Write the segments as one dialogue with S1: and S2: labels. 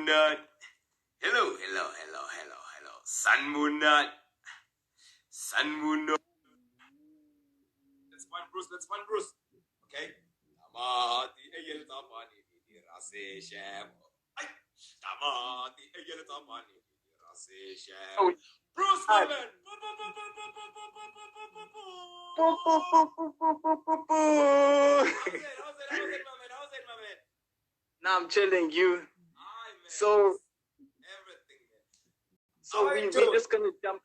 S1: Moonat. Hello. Sun Moonat. That's one Bruce. Okay. Tamati eyel tamani di rase chef. Ay, tamati eyel tamani di rase chef. Bruce Norman. How's it, my man?
S2: Now I'm chilling, you. So
S1: Everything, man.
S2: So we're just gonna jump.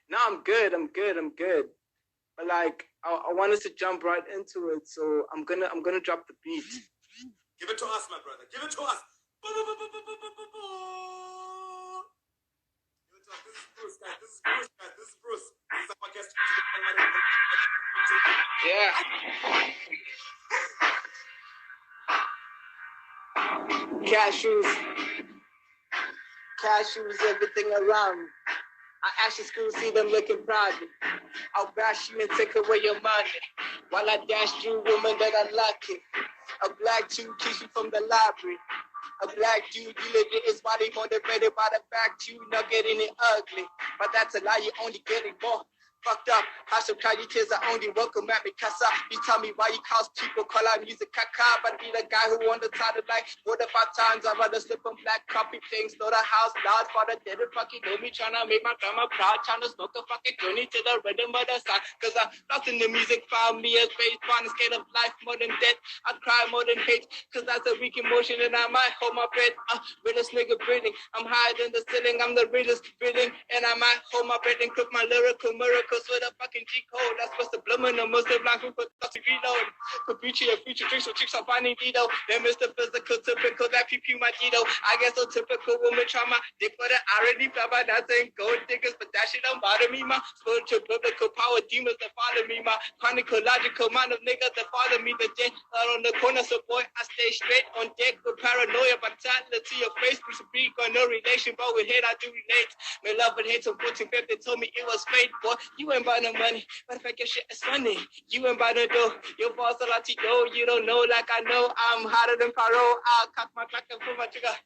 S2: No, I'm good. But like, I want us to jump right into it. So I'm gonna drop the beat.
S1: Give it to us, my brother. Give it to us. This is Bruce, guys. This is Bruce. This is our guest.
S2: Yeah. Cashews, everything around. I ask you school, see them looking proud. I'll bash you and take away your money. While I dash you, woman that I lucky. A black dude kiss you from the library. A black dude, you legit is body motivated by the fact you not getting it ugly. But that's a lie, you only getting more fucked up. I should cry you kids, I only welcome at me, cause you tell me why you cause people call out music caca, but be the guy who on the side of like 4 to 5 times I'd rather slip on black coffee things, know the house loud, father didn't fucking know me, tryna make my grandma proud, tryna smoke a fucking journey to the rhythm of the song, cause I lost in the music, found me a space on the scale of life more than death, I cry more than hate, cause that's a weak emotion and I might hold my breath, realest nigga breathing, I'm higher than the ceiling, I'm the realest breathing, and I might hold my breath and cook my lyrical miracles with a fucking G code. That's what's the subliminal Muslim life who put us to reload. For future tricks, so chicks are finding Dito. Then Mr. Physical, typical, that PP my Dito. I guess so typical woman trauma. Dick for the already flabber, that's ain't gold diggers, but that shit don't bother me, ma. Spiritual, biblical power demons that follow me, ma. Chronicle, logical mind of niggas that follow me. The day out on the corner, so boy, I stay straight on deck with paranoia, but talent to your face. Bruce Break on no relation, but with hate I do relate. My love and hate on 1450 told me it was fate, boy. You ain't buy no money, but if I get shit, it's funny. You ain't buy no dough, your boss a lot to go. You don't know like I know. I'm hotter than Paro. I'll cock my crack and pull my trigger.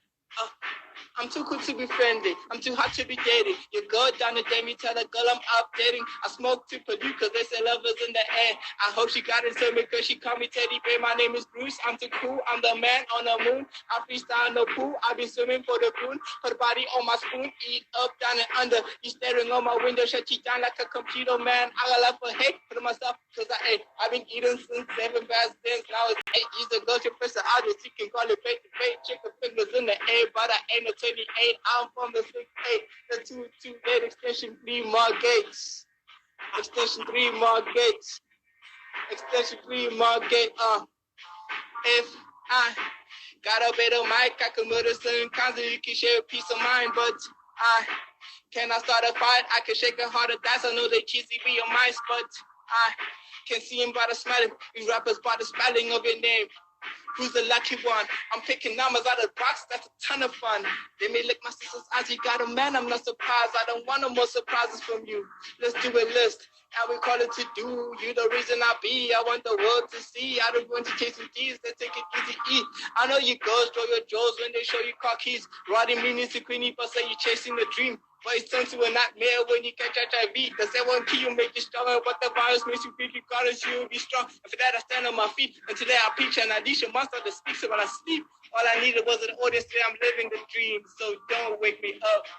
S2: I'm too cool to be friendly. I'm too hot to be dating. You go down the day, me tell a girl I'm updating. I smoke to pollute cause they say love is in the air. I hope she got into me cause she call me Teddy Bear. My name is Bruce. I'm too cool. I'm the man on the moon. I freestyle no pool. I be swimming for the moon. Put body on my spoon. Eat up, down and under. You staring on my window. Shut you down like a computer, man. I got love for hate for myself cause I've been eating since 7 past then. Now it's 8 years ago. Your person out there. You can call it fake to fake. Chicken fingers in the air, but I ain't no 28, I'm from the 6'8", the 2 extension 3 more gates. Extension 3 more gates. Extension 3 more gate. If I got a better mic, I can murder certain kinds of you can share a peace of mind, but I cannot start a fight. I can shake a harder dice. I know they cheesy be your mice, but I can see him by the smiling. These rappers by the spelling of your name. Who's the lucky one? I'm picking numbers out of the box, that's a ton of fun. They may lick my sister's eyes, you got a man, I'm not surprised. I don't want no more surprises from you. Let's do a list, and we call it to do. You the reason I be, I want the world to see. I don't want to chase some D's, let's take it easy, eat. I know you girls draw your jaws when they show you car keys. Riding meaning to Queenie, but say you're chasing the dream. But it turns to a nightmare when you catch HIV. Cause that one key will make you stronger. But the virus makes you weak, regardless you will be strong. And for that I stand on my feet. And today I preach and I teach a monster that speaks when I sleep. All I needed was an audience today. I'm living the dream. So don't wake me up.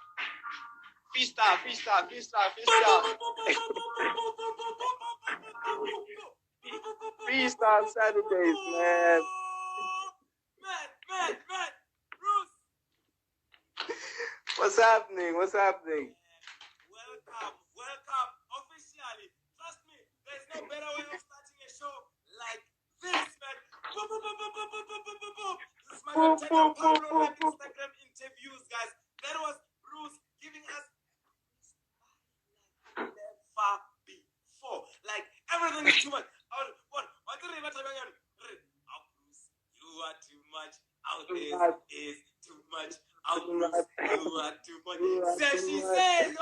S2: Freestyle. Freestyle Saturdays, man.
S1: Man. Bruce.
S2: What's happening?
S1: Welcome. Officially. Trust me, there's no better way of starting a show like this, man. This is MarionTenderPablo-Live Instagram interviews, guys. That was Bruce giving us like never before. Like everything is too much. What? Bruce, you are too much. This is too much. Bruce, you are too much. She says,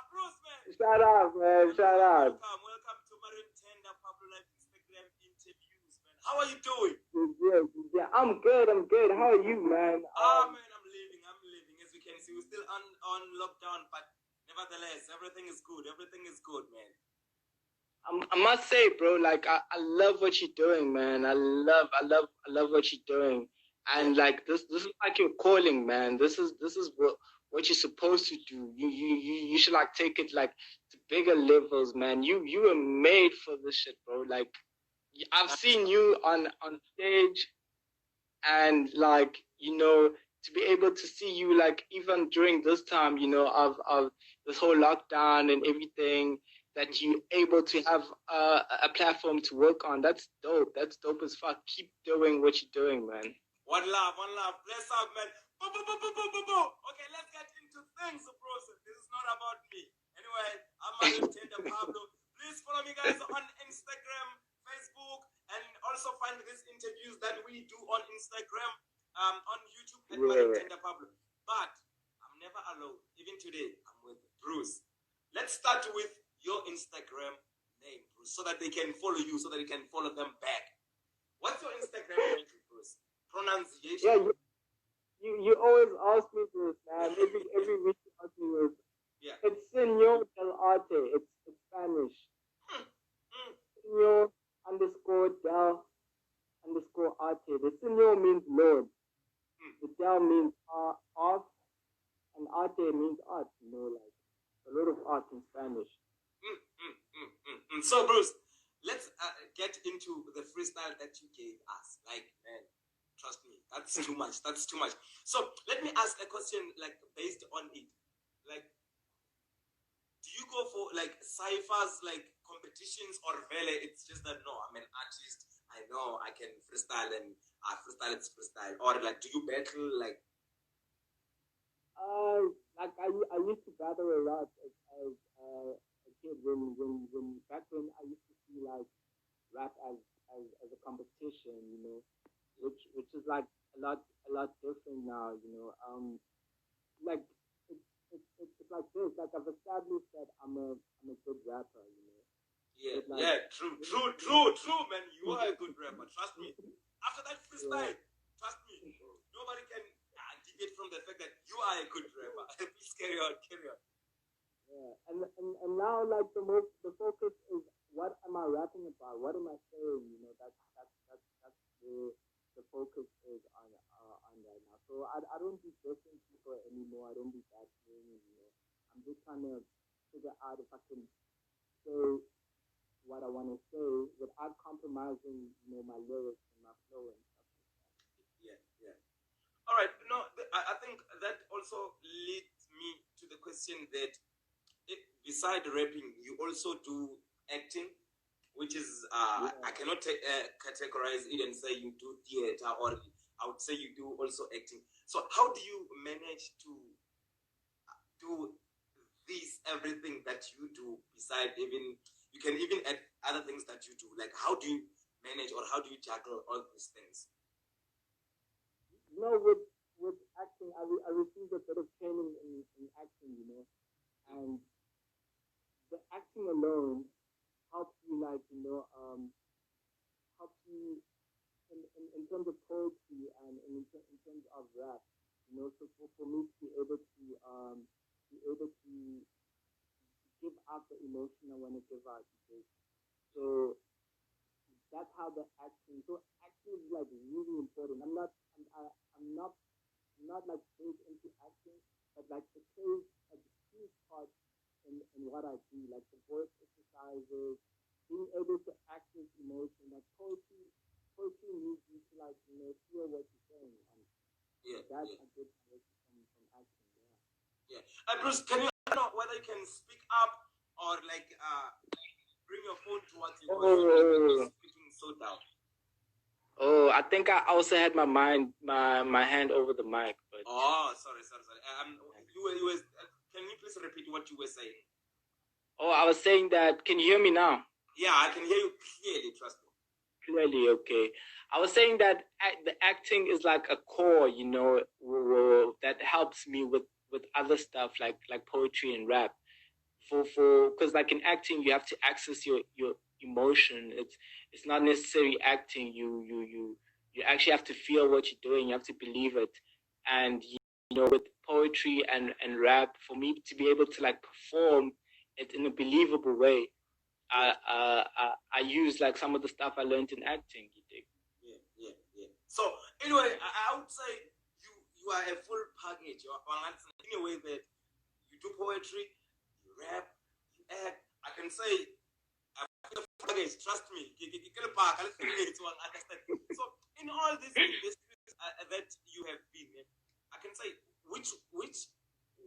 S1: Bruce, man.
S2: Shout out, man.
S1: Welcome to MarionTenderPablo-Live Instagram interviews, man. How are you doing?
S2: Yeah, I'm good. How are you, man?
S1: Man, I'm living. on lockdown, but nevertheless, everything is good. Everything is good, man.
S2: I must say, bro, like I love what you're doing, man. I love what you're doing, and like this is like your calling, man. This is what you're supposed to do. You should like take it like to bigger levels, man. You were made for this shit, bro. Like I've seen you on stage, and like to be able to see you like even during this time, of this whole lockdown and everything, that you able to have a platform to work on. That's dope. That's dope as fuck. Keep doing what you're doing, man.
S1: One love. Bless up, man. Okay, let's get into things, bro. This is not about me. Anyway, I'm MarionTenderPablo. Please follow me, guys, on Instagram, Facebook, and also find these interviews that we do on Instagram, on YouTube at MarionTenderPablo. But I'm never alone. Even today, I'm with Bruce. Let's start with your Instagram name, Bruce, so that they can follow you, so that you can follow them back. What's your Instagram name, Bruce? Pronunciation?
S2: Yeah, you always ask me this, man. Every week you ask me this.
S1: Yeah.
S2: It's Señor del Arte. It's Spanish. Señor _del _arte. The Señor means Lord. The del means art, and arte means art. Like a lot of art in Spanish.
S1: So, Bruce, let's get into the freestyle that you gave us. Like, man, trust me, that's too much. That's too much. So, let me ask a question, like, based on it. Like, do you go for, like, ciphers, like, competitions, or really it's just that, no, I'm an artist, I know I can freestyle, and freestyle is freestyle. Or, like, do you battle, like...
S2: Like, I used to battle a lot as a kid when back when I used to see like rap as a competition, which is like a lot different now, like it's like this, like I've established that I'm a good rapper,
S1: Yeah,
S2: like,
S1: true, man. You are a good rapper, trust me. After that freestyle, trust me, nobody can deviate from the fact that you are a good rapper. Please carry on.
S2: Yeah, and now like the focus is what am I rapping about? What am I saying? That's the focus is on right now. So I don't do different people anymore. I don't do that thing. I'm just trying to figure out if I can say what I want to say without compromising, my lyrics and my flow and stuff like that.
S1: Yeah. All right. No, I think that also leads me to the question that beside rapping, you also do acting, which is I cannot categorize it and say you do theater, or I would say you do also acting. So how do you manage to do this everything that you do? Beside, even you can even add other things that you do. Like, how do you manage, or how do you juggle all these things?
S2: With acting, I received a bit of training in acting, and the acting alone helps you, like, helps you in terms of poetry and in terms of rap, so for me to be able to give out the emotion I want to give out. So that's how the acting. So acting is like really important. I'm not like big into acting, but like it plays a huge part in what I do, like the voice exercises, being able to access emotion. Like poetry needs you to like feel what you're saying, and that's a good direction from acting.
S1: Yeah. Bruce, can you know whether you can speak up or like bring your phone towards you? You're speaking so down.
S2: Oh, I think I also had my hand over the mic, but
S1: sorry. You were. Can you please repeat what you were saying?
S2: Oh, I was saying that. Can you hear me now?
S1: Yeah, I can hear you clearly. Trust me.
S2: Clearly, okay. I was saying that the acting is like a core, that helps me with other stuff like poetry and rap. Because like in acting, you have to access your emotion. It's not necessarily acting. You actually have to feel what you're doing. You have to believe it, and with poetry and rap, for me to be able to like perform it in a believable way, I use like some of the stuff I learned in acting. You think?
S1: Yeah. So anyway, I would say you are a full package. In a way that you do poetry, you rap, you act. I can say the package. Trust me. So in all these industries that you have been in, I can say which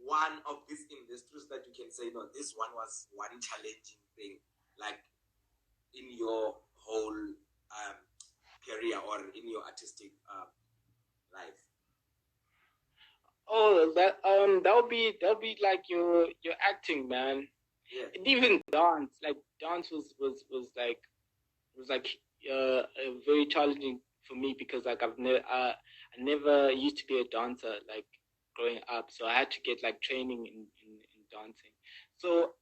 S1: one of these industries that you can say, no, this one was one challenging thing, like in your whole career or in your artistic life.
S2: Oh, that'll be like your acting, man.
S1: Yeah.
S2: And even dance, like dance was very challenging for me because like I never used to be a dancer like growing up, so I had to get like training in dancing. So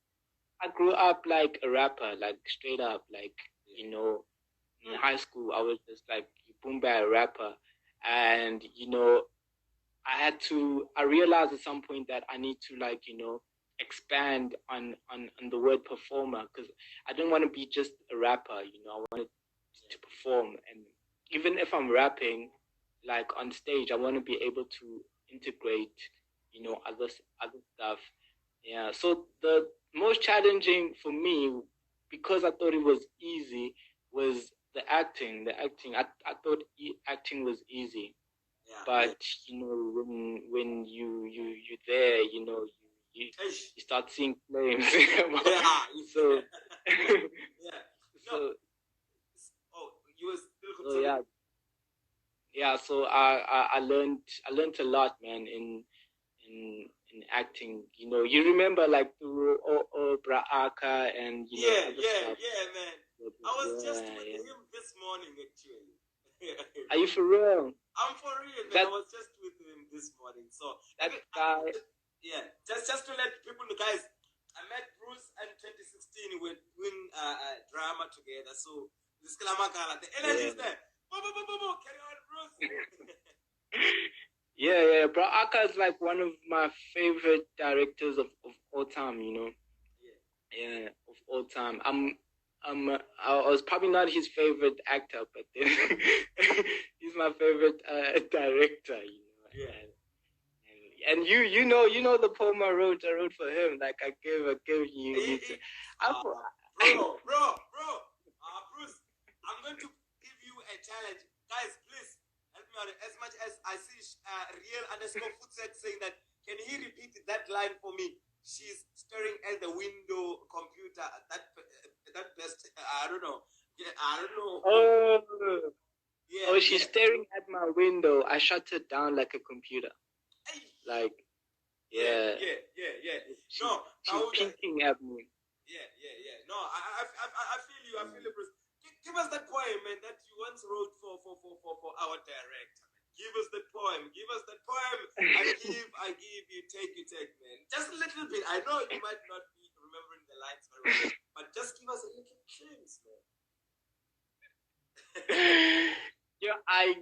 S2: I grew up like a rapper, like straight up, like in high school I was just like boom bap rapper, and I realized at some point that I need to like expand on the word performer, because I didn't want to be just a rapper. I wanted to perform, and even if I'm rapping like on stage, I want to be able to integrate other stuff. Yeah, so the most challenging for me, because I thought it was easy, was the acting. I thought acting was easy.
S1: Yeah,
S2: but when you're there, you start seeing flames. So
S1: yeah.
S2: So
S1: you were still
S2: so yeah. So I learned a lot, man, in acting. You remember like through Bra Aka and
S1: yeah,
S2: stuff.
S1: man. I was just with him this morning, actually.
S2: Are you for real?
S1: I'm for real, man. I was just with him this morning. So
S2: that guy.
S1: Yeah, just to let people know, guys. I met Bruce in 2016. We were doing drama together. So this Kalamakala, the energy is there. Carry on, Bruce.
S2: Yeah. Bro, Aka is like one of my favorite directors of all time. Yeah, of all time. I was probably not his favorite actor, but he's my favorite director.
S1: Yeah.
S2: And you know the poem I wrote for him. Like I gave you.
S1: Bro. Bruce, I'm going to give you a challenge, guys. Please help me out. As much as I see real_footset saying that, can he repeat that line for me? She's staring at the window computer. That best. I don't know. Yeah, I don't know.
S2: Oh. Yeah. Oh, she's staring at my window. I shut her down like a computer. Like. Yeah.
S1: She's
S2: peeking at me.
S1: Yeah. No, I feel you. I feel you, Bruce. Give us that poem, man, that you once wrote for our director. Give us that poem. I give, you take, man. Just a little bit. I know you might not be remembering the lines very well, but just give us a little glimpse, man.
S2: Yeah, I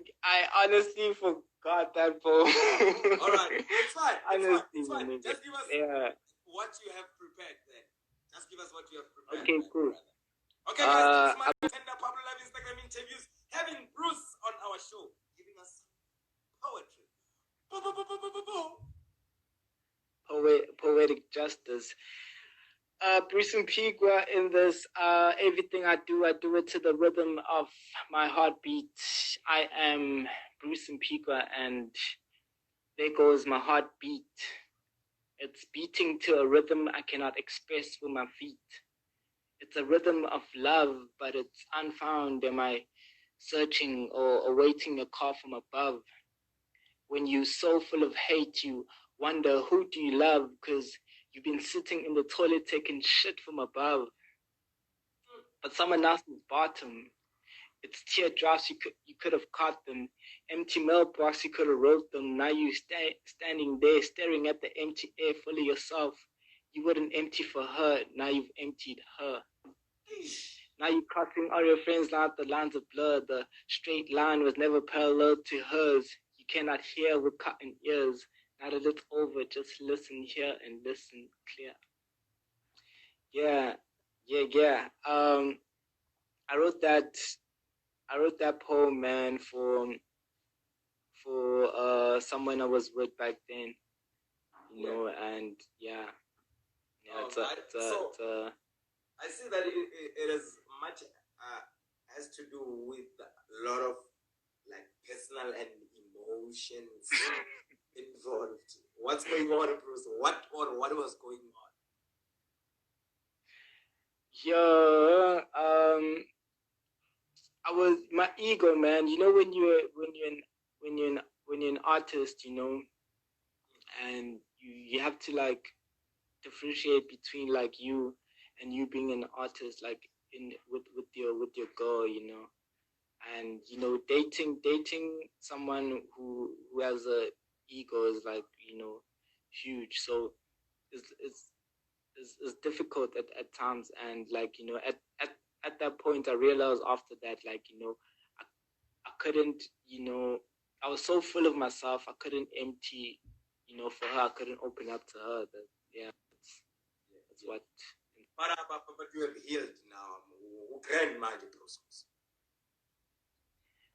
S2: honestly forgot that poem.
S1: All right, it's fine. It's fine. Just give us what you have prepared then. Just give us what you have prepared.
S2: Okay, cool.
S1: Brother. Okay, guys, this is my MarionTenderPablo-Live Instagram interviews. Having Bruce on our show, giving us poetry.
S2: Poetic justice. Bruce Mpigwa in this. Everything I do it to the rhythm of my heartbeat. I am Bruce Mpigwa, and there goes my heartbeat. It's beating to a rhythm I cannot express with my feet. It's a rhythm of love, but it's unfound. Am I searching or awaiting a call from above? When you're so full of hate, you wonder who do you love, because you've been sitting in the toilet taking shit from above. But someone else's bottom. It's teardrops, you could have caught them. Empty mailbox, you could have wrote them. Now you standing there staring at the empty air full of yourself. You wouldn't empty for her, now you've emptied her. Now you're crossing all your friends' lines, the lines of blood. The straight line was never parallel to hers. You cannot hear with cotton ears. Not a little over, just listen here and listen clear. Yeah. I wrote that poem, man, for someone I was with back then. You know, and yeah.
S1: I see that it is much has to do with a lot of like personal and emotions involved. What's going on, Bruce? What was going on?
S2: Yeah, I was my ego, man. You know, when you're an artist, you know, and you have to like differentiate between like you and you being an artist, like with your girl, you know, and you know, dating someone who has a ego is like, you know, huge. So it's difficult at times, and like, you know, at that point I realized after that, like, you know, I couldn't, you know, I was so full of myself, I couldn't empty, you know, for her, I couldn't open up to her. That's what.
S1: But you have healed now. Grand magic process.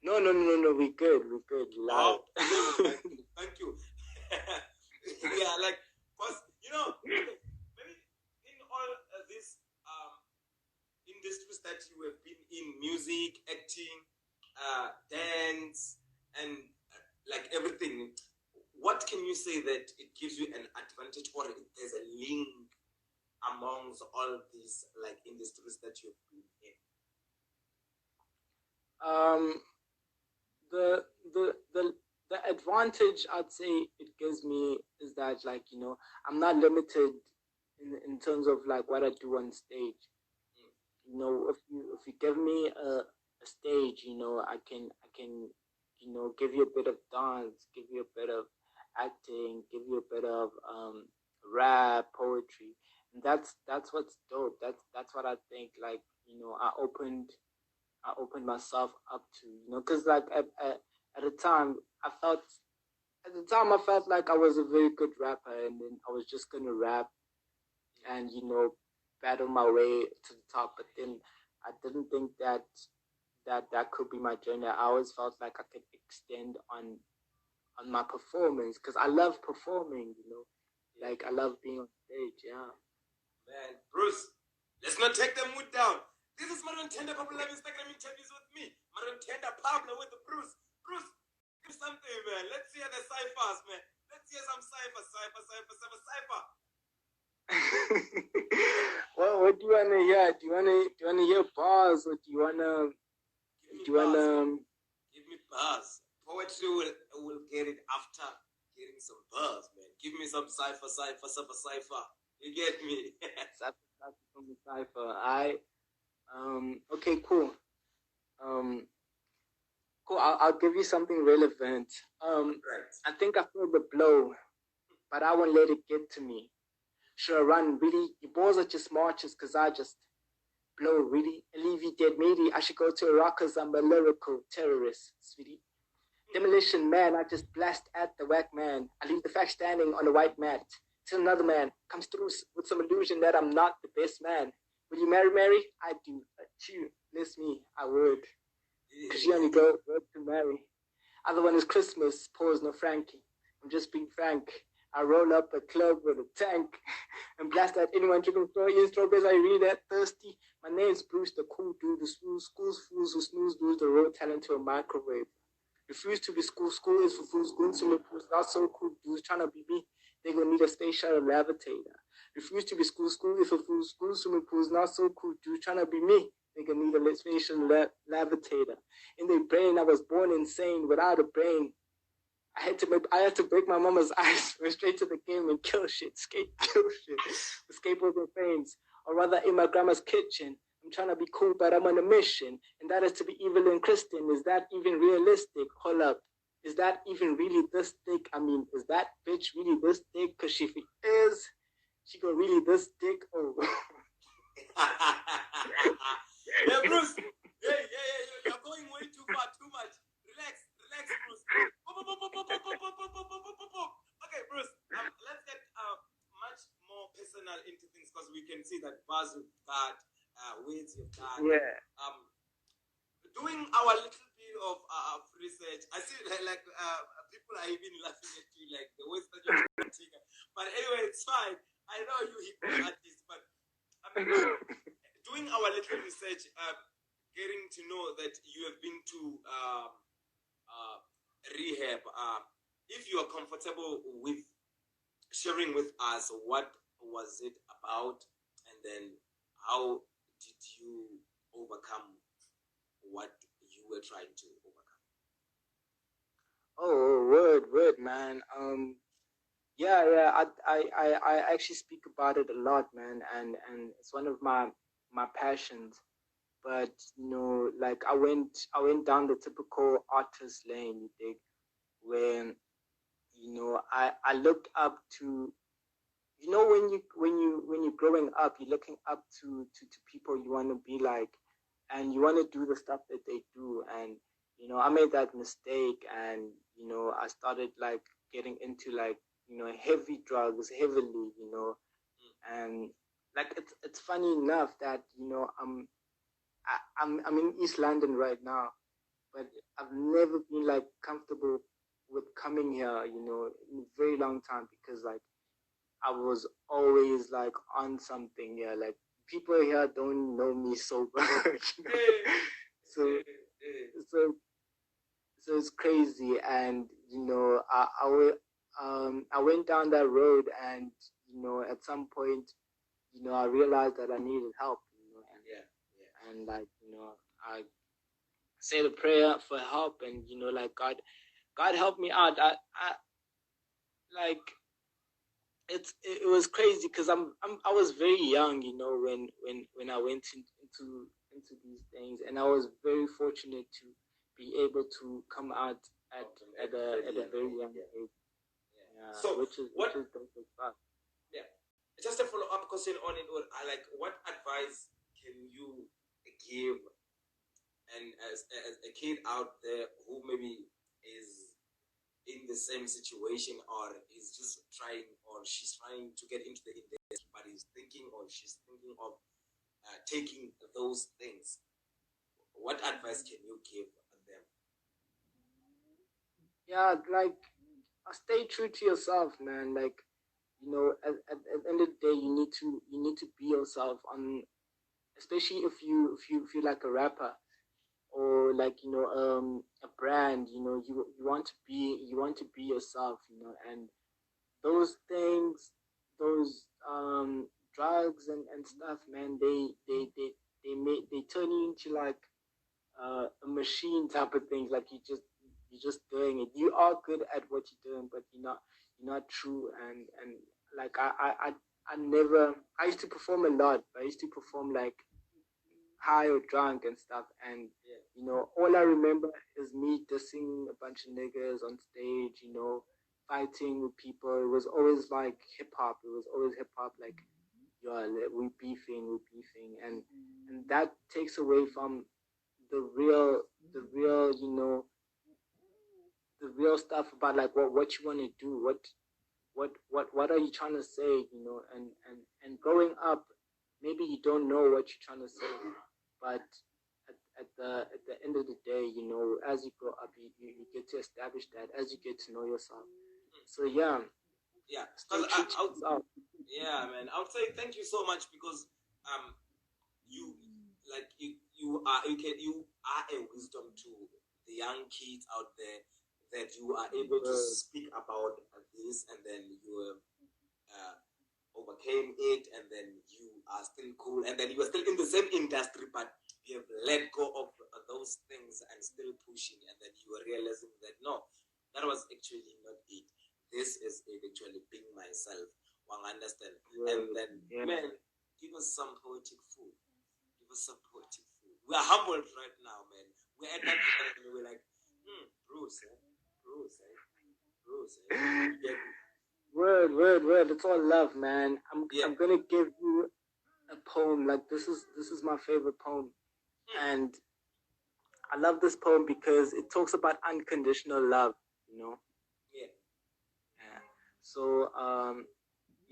S2: No, we're good.
S1: Wow. Thank you. Yeah, like, cause you know, maybe in all these industries that you have been in, music, acting, dance, and like everything, what can you say that it gives you an advantage, or there's a link amongst all these like industries that you've been in?
S2: The advantage I'd say it gives me is that, like, you know, I'm not limited in terms of like what I do on stage. You know, if you give me a stage, you know, I can you know, give you a bit of dance, give you a bit of acting, give you a bit of rap, poetry, and that's what's dope. That's what I think. Like, you know, I opened myself up to, you know, because like at the time I felt like I was a very good rapper, and then I was just gonna rap and, you know, battle my way to the top. But then I didn't think that could be my journey. I always felt like I could extend on my performance, because I love performing, you know, like I love being on stage. Yeah,
S1: man. Bruce, let's not take the mood down. This is MarionTenderPablo-Live Instagram interviews with me, MarionTenderPablo with the Bruce. Bruce, give something, man. Let's hear the ciphers, man. Let's hear some cipher.
S2: Well, what do you wanna hear? Do you wanna hear bars, or do you wanna
S1: give me bars? Poetry will get it after getting some bars, man. Give me some cipher. You get me?
S2: Cipher. Okay, cool. Cool. I'll give you something relevant.
S1: Right.
S2: I think I feel the blow, but I won't let it get to me. Should I run? Really? Your balls are just marches, cause I just blow, really, and leave you dead, matey. I should go to Iraq, cause I'm a lyrical terrorist, sweetie. Demolition man, I just blast at the whack man. I leave the fact standing on the white mat. Till another man comes through with some illusion that I'm not the best man. Will you marry Mary? I do. But you, miss me, I would. Cause you only go to marry. Other one is Christmas, pause, no Frankie. I'm just being frank. I roll up a club with a tank and blast at anyone drinking strawberries. I really that thirsty. My name's Bruce, the cool dude, the school's fools who snooze lose the road talent to a microwave. Refuse to be school is for fools going to look who's not so cool dudes trying to be me. They gonna need a space shuttle levitator. Refuse to be school is for fools school swimming pools not so cool dudes trying to be me. They gonna need a space shuttle levitator. In their brain, I was born insane without a brain. I had to break my mama's eyes, went straight to the game and kill shit, escape over pains, or rather in my grandma's kitchen. I'm trying to be cool, but I'm on a mission, and that is to be evil and Christian. Is that even realistic? Hold up, is that even really this thick? I mean, is that bitch really this thick? Cause if it is, she gonna really this thick? Oh.
S1: Yeah, Bruce. Yeah. You're going way too far, too much. Relax, Bruce. Okay, Bruce. say that bars you've got, words you've got.
S2: Yeah.
S1: Doing our little bit of research, I see like people are even laughing at you, like the words that you're putting. But anyway, it's fine. I know you hip hop artists, but doing our little research, getting to know that you have been to rehab. If you are comfortable with sharing with us, what was it about, and then how did you overcome what you were trying to overcome?
S2: Oh, word, man. Yeah. I actually speak about it a lot, man, and it's one of my passions. But like I went down the typical artist lane, you think, where I looked up to, when you're growing up, you're looking up to people you want to be like, and you want to do the stuff that they do. And I made that mistake, and I started like getting into like heavy drugs heavily, and like it's funny enough that I'm in East London right now, but I've never been like comfortable with coming here, in a very long time, because like I was always like on something. Yeah, like people here don't know me sober. So so so it's crazy. And I went down that road, and at some point, I realized that I needed help. And like I said a prayer for help, and like God helped me out. I like it was crazy, because I was very young, when I went into these things, and I was very fortunate to be able to come out at a very young age. Yeah,
S1: so
S2: which is fun.
S1: Yeah, just a follow-up question on it. Or like, what advice can you give, and as a kid out there who maybe is in the same situation, or is just trying, or she's trying to get into the industry, but is thinking, or she's thinking of taking those things? What advice can you give them?
S2: Yeah, like stay true to yourself, man. Like at the end of the day, you need to be yourself, on especially if you feel like a rapper, or like a brand. You want to be yourself, and those things, those drugs and stuff, man, they turn you into like a machine type of thing. Like you're just doing it. You are good at what you're doing, but you're not true. And like I never, I used to perform a lot. I used to perform like high or drunk and stuff, and all I remember is me dissing a bunch of niggas on stage, fighting with people. It was always like hip hop. It was always hip hop. Like, yeah, we beefing, and that takes away from the real, the real stuff about like what you want to do, what are you trying to say, and growing up, maybe you don't know what you're trying to say, but at the end of the day, as you grow up, you get to establish that as you get to know yourself. So yeah,
S1: yeah, man, I would say thank you so much, because you are a wisdom to the young kids out there, that you are able to speak about this, and then you overcame it, and then you are still cool, and then you are still in the same industry, but you have let go of those things and still pushing, and then you are realizing that no, that was actually not it. This is it, actually being myself. One understand, and then man, give us some poetic food. Give us some poetic food. We are humbled right now, man. We're at that point, and we're like, Bruce. Yeah.
S2: Word. It's all love, man. I'm gonna give you a poem. Like this is my favorite poem, and I love this poem because it talks about unconditional love.
S1: Yeah.
S2: So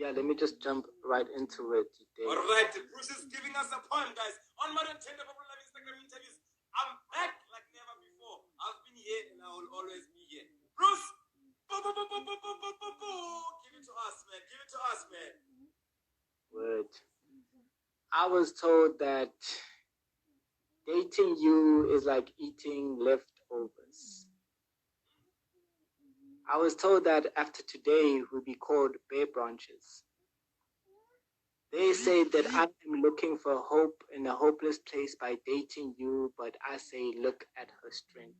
S2: Yeah, let me just jump right into it today.
S1: All right, Bruce is giving us a poem, guys. On MarionTenderPablo-Live Instagram interviews, I'm back like never before. I've been here and I will always be here. Bruce, give it to us, man. Give it to us, man.
S2: Word. I was told that dating you is like eating leftovers. I was told that after today we'll be called bare branches. They say that I am looking for hope in a hopeless place by dating you, but I say look at her strength.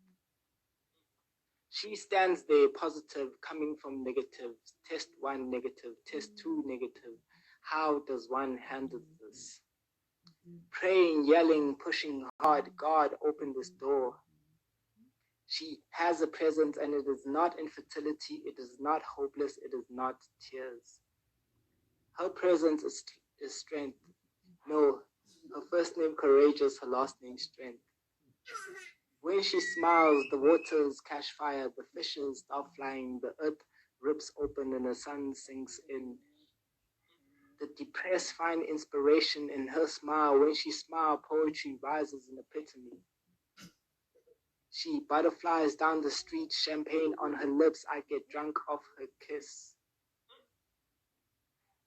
S2: She stands there positive, coming from negatives. Test 1 negative, test 2 negative. How does one handle this? Praying, yelling, pushing hard. God, open this door. She has a presence, and it is not infertility, it is not hopeless, it is not tears. Her presence is strength. No, her first name courageous, her last name strength. When she smiles, the waters catch fire, the fishes start flying, the earth rips open and the sun sinks in. The depressed find inspiration in her smile. When she smiles, poetry rises in epitome. She butterflies down the street, champagne on her lips, I get drunk off her kiss.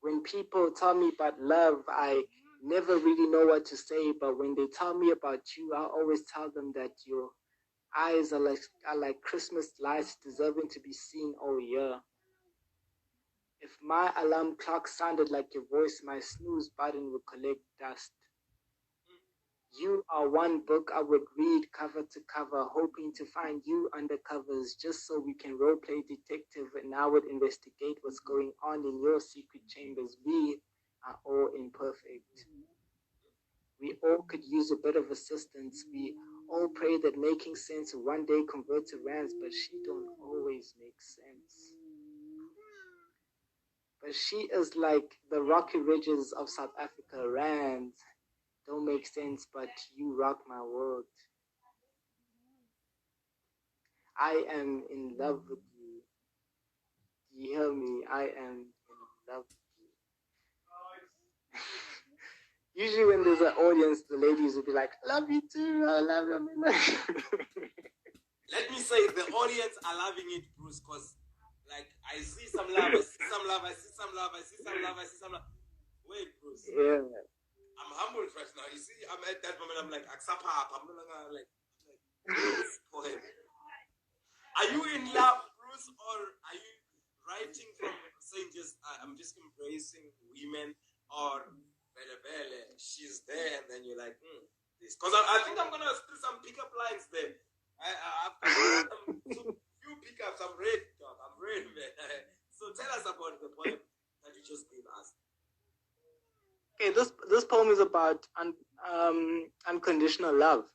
S2: When people tell me about love, I never really know what to say, but when they tell me about you, I always tell them that your eyes are like Christmas lights deserving to be seen all year. If my alarm clock sounded like your voice, my snooze button would collect dust. You are one book I would read cover to cover, hoping to find you under covers just so we can roleplay detective and I would investigate what's going on in your secret chambers. We are all imperfect. We all could use a bit of assistance. We all pray that making sense will one day convert to rands, but she don't always make sense. But she is like the rocky ridges of South Africa. Rands don't make sense, but you rock my world. I am in love with you. Do you hear me? I am in love with you. Usually when there's an audience, the ladies will be like, I love you too, I love you.
S1: Let me say, the audience are loving it, Bruce, because like I see some love, I see some love, I see some love, I see some love, I see some love. Wait, Bruce.
S2: Yeah.
S1: I'm humbled right now. You see, I'm at that moment, I'm like, Aksapa, I'm no longer like this poem. Are you in love, Bruce, or are you writing from saying just, I'm just embracing women, or bele, she's there, and then you're like, this. Because I think I'm going to do some pickup lines there. I've got some few pickups. I'm ready, dog. I'm ready, man. So tell us about the poem that you just gave us.
S2: Okay, this poem is about unconditional love.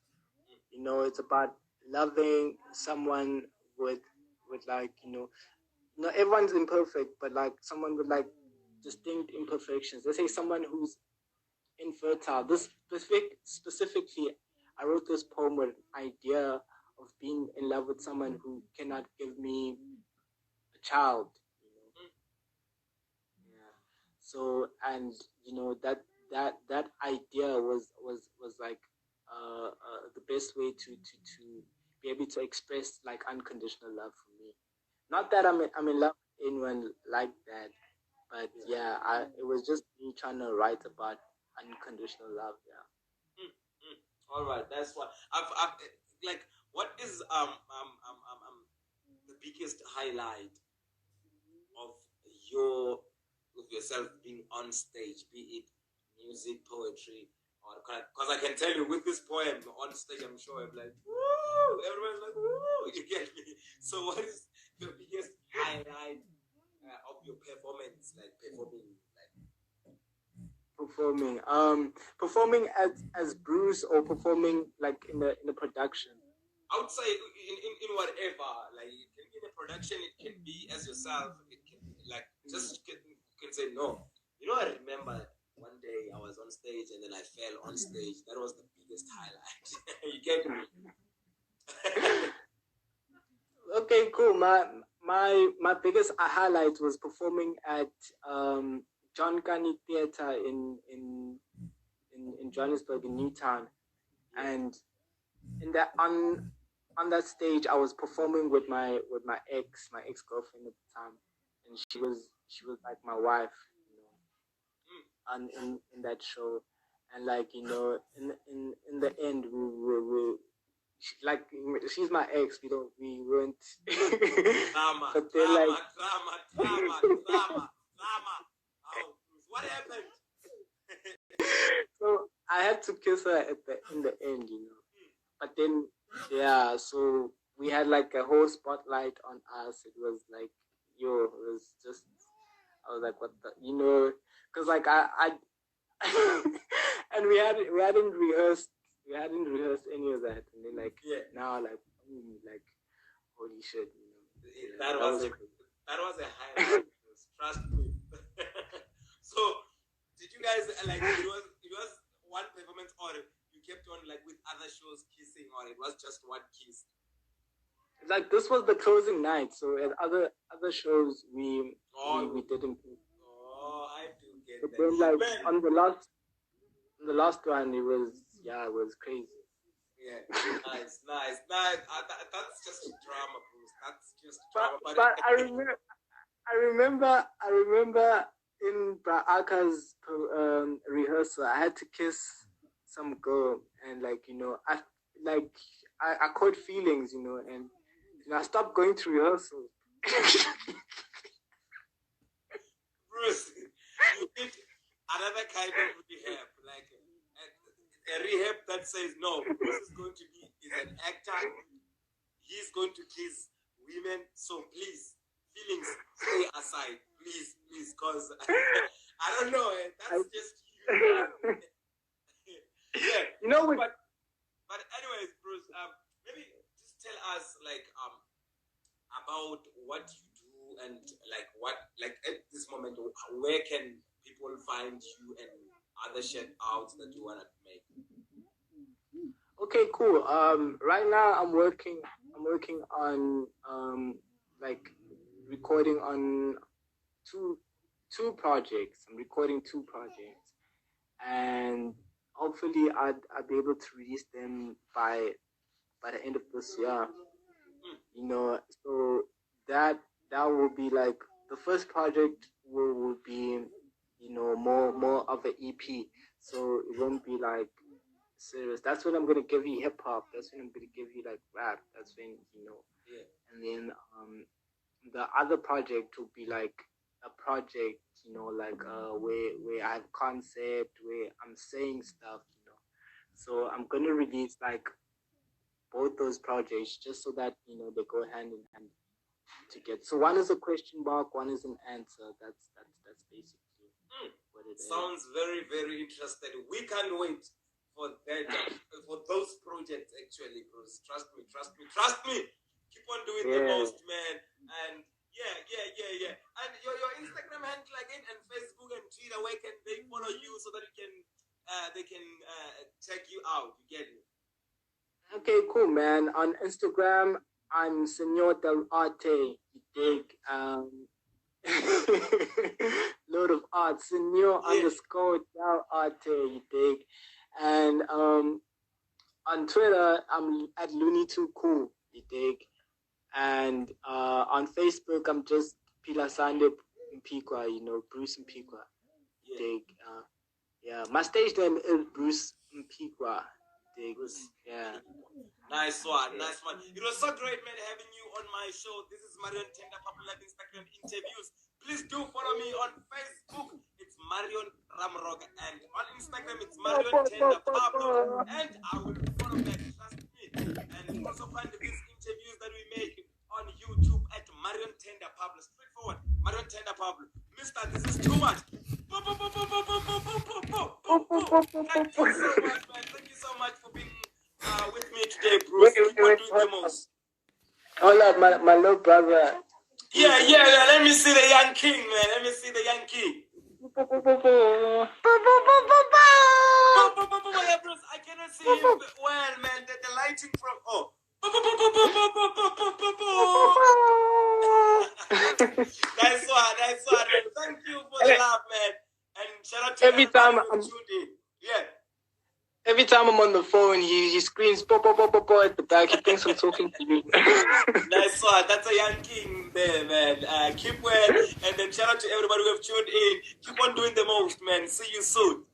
S2: You know, it's about loving someone with like, you know, everyone's imperfect, but like someone with like distinct imperfections. Let's say someone who's infertile. This specifically, I wrote this poem with an idea of being in love with someone who cannot give me a child. So, and you know, that idea was like the best way to be able to express like unconditional love for me. Not that I'm in love with anyone like that, but yeah, it was just me trying to write about unconditional love. Yeah.
S1: All right, that's what I've like. What is the biggest highlight of yourself being on stage, be it music, poetry, or because I can tell you with this poem on stage, I'm sure I'm like, woo! Everyone's like, woo! You get me? So, what is the biggest highlight of your performance? Like
S2: performing as Bruce, or performing like in the production?
S1: I would say in whatever, like it can be in a production, it can be as yourself, it can be like just you can say no. You know, I remember one day I was on stage and then I fell on stage. That was the biggest highlight. You get me?
S2: Okay, cool. my biggest highlight was performing at John Kani Theatre in Johannesburg in Newtown, and in that on that stage I was performing with my ex-girlfriend at the time, and she was like my wife, and in that show, and like in the end we like she's my ex. We weren't.
S1: Drama,
S2: but then
S1: drama. Oh, what happened?
S2: So I had to kiss her in the end, But then, yeah. So we had like a whole spotlight on us. It was like, it was just. I was like, what the, because like I and we hadn't rehearsed. We hadn't rehearsed any of that, and then now like holy shit,
S1: That was a highlight. Trust me. So, did you guys like it was one performance, or you kept on like with other shows kissing, or it was just one kiss?
S2: Like this was the closing night, so at other shows we didn't.
S1: Oh, I do get
S2: but
S1: that.
S2: then like on the last one, it was crazy.
S1: Yeah, nice. That's just drama, Bruce. That's just drama.
S2: But I remember in Braaka's rehearsal, I had to kiss some girl, and I caught feelings, and I stopped going to rehearsals.
S1: Bruce, you did another kind of rehab, like a rehab that says no, Bruce is an actor. He's going to kiss women, so please, feelings stay aside, please, because I don't know, that's just you. Yeah, but anyways, Bruce, maybe just tell us about what you do and at this moment, where can people find you and other shout outs that you want to make?
S2: Okay, cool. Right now I'm working on recording on two projects. I'm recording two projects, and hopefully I'll be able to release them by the end of this year. So that will be like the first project will be more of an EP. So it won't be like serious. That's when I'm gonna give you hip hop. That's when I'm gonna give you like rap. That's when
S1: Yeah.
S2: And then the other project will be like a project, where I have concept, where I'm saying stuff, So I'm gonna release like both those projects just so that they go hand in hand together. So one is a question mark, one is an answer. That's basically what it
S1: sounds very, very interesting. We can't wait for that, for those projects actually, Bruce. Trust me. Keep on doing the most, man. And yeah. And your Instagram handle again, and Facebook and Twitter, where can they follow you so that they can check you out? You get me?
S2: Okay, cool, man. On Instagram, I'm Senor Del Arte. You dig? Load of art. Senor _ Del Arte. You dig? And on Twitter, I'm at Looney2Cool. You dig? And on Facebook, I'm just Pilasande Mpikwa. Bruce Mpikwa. You dig? My stage name is Bruce Mpikwa. Yeah.
S1: Nice one. It was so great, man, having you on my show. This is MarionTenderPablo-Live Instagram interviews. Please do follow me on Facebook. It's Marion Ramrock, and on Instagram it's MarionTenderPablo, and I will follow that. Trust me. And also find these interviews that we make on YouTube at MarionTenderPablo. Straightforward, MarionTenderPablo. Mister, this is too much. Thank you so much, man. Thank you so much for being with me today, Bruce. Keep on doing the most.
S2: Hold up, my little brother.
S1: Yeah. Let me see the young king, man. Let me see the young king. Yeah, Bruce, I cannot see him well, man. The lighting from Nice one. Thank you for the laugh, man. And shout out to
S2: every time
S1: I'm tuned in. Yeah.
S2: Every time I'm on the phone, he screams "pop, pop, pop, pop, pop" at the back. He thinks I'm talking to you.
S1: Nice one. That's a young king there, man. Keep well, and then shout out to everybody who have tuned in. Keep on doing the most, man. See you soon.